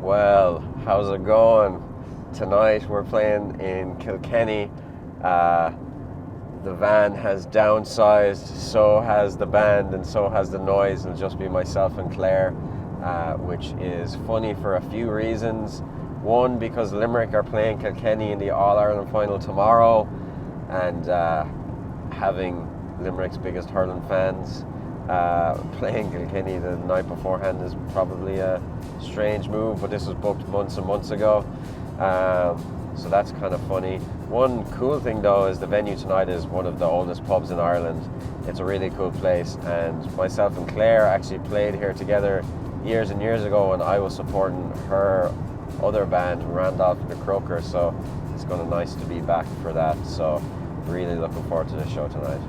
Well, how's it going? Tonight we're playing in Kilkenny. The van has downsized, so has the band, and so has the noise. It'll just be myself and Claire, which is funny for a few reasons. One, because Limerick are playing Kilkenny in the All-Ireland final tomorrow, and having Limerick's biggest hurling fans playing Kilkenny the night beforehand is probably a strange move, but this was booked months and months ago, so that's kind of funny. One cool thing though is the venue tonight is one of the oldest pubs in Ireland. It's a really cool place, and myself and Claire actually played here together years and years ago when I was supporting her other band, Randolph and the Croakers, so it's going to be nice to be back for that. So really looking forward to the show tonight.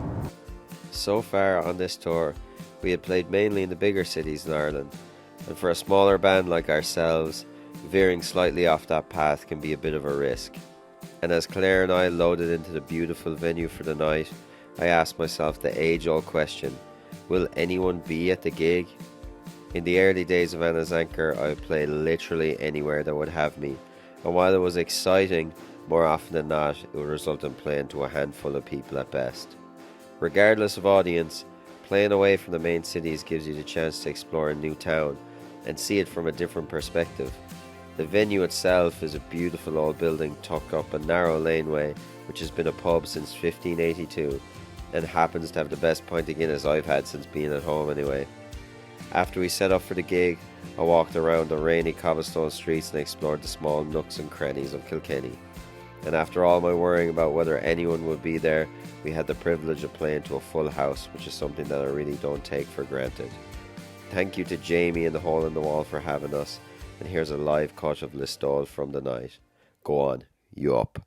So far on this tour, we had played mainly in the bigger cities in Ireland, and for a smaller band like ourselves, veering slightly off that path can be a bit of a risk. And as Claire and I loaded into the beautiful venue for the night, I asked myself the age-old question, will anyone be at the gig? In the early days of Anna's Anchor, I would play literally anywhere that would have me, and while it was exciting, more often than not, it would result in playing to a handful of people at best. Regardless of audience, playing away from the main cities gives you the chance to explore a new town and see it from a different perspective. The venue itself is a beautiful old building tucked up a narrow laneway, which has been a pub since 1582 and happens to have the best pint of Guinness I've had since being at home anyway. After we set up for the gig, I walked around the rainy cobblestone streets and explored the small nooks and crannies of Kilkenny. And after all my worrying about whether anyone would be there, we had the privilege of playing to a full house, which is something that I really don't take for granted. Thank you to Jamie and the Hole in the Wall for having us, and here's a live cut of Listowel from the night. Go on, you up.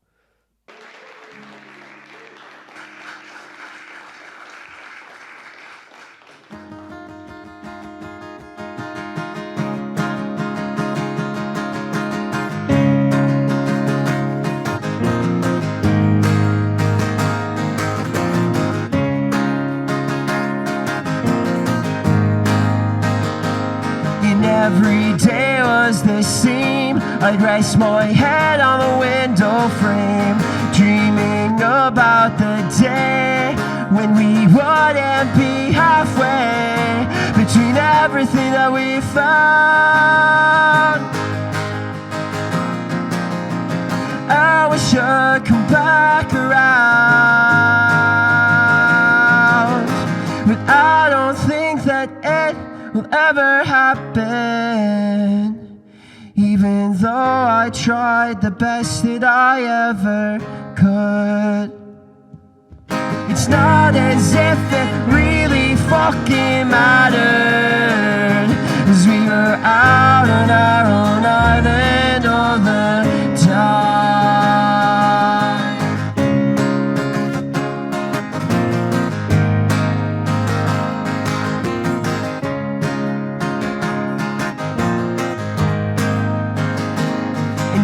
Every day was the same. I'd rest my head on the window frame, dreaming about the day when we wouldn't be halfway between everything that we found. I wish I'd come back around, but I don't think that it will ever happen, even though I tried the best that I ever could. It's not as if it really fucking mattered, as we were out on our own island all the time.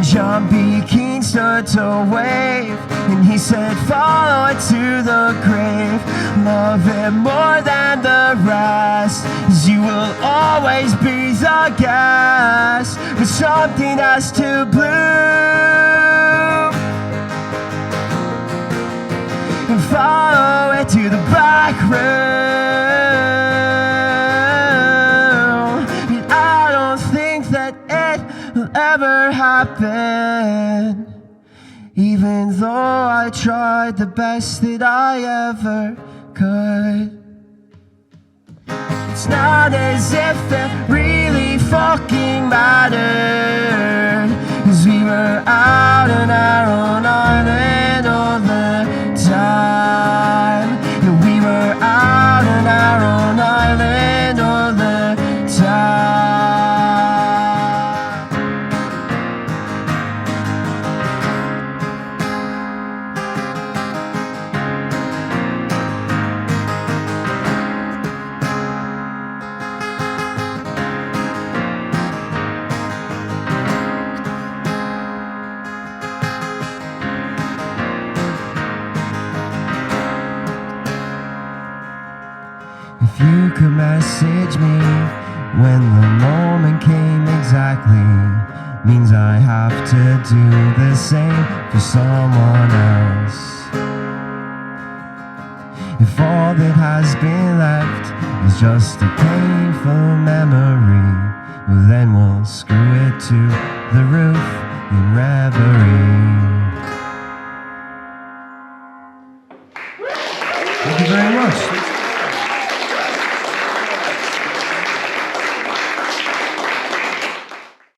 John B. Keane stood to wave, and he said, follow it to the grave. Love it more than the rest, 'cause you will always be the guest. But something has to bloom, and follow it to the back room. But I don't think that it will ever happen, even though I tried the best that I ever could. It's not as if it really fucking mattered, 'cause we were out on our own island all the time. And we were out on our own island all the time. If you could message me when the moment came exactly, means I have to do the same for someone else. If all that has been left is just a painful memory, well then we'll screw it to the roof in reverie. Thank you very much.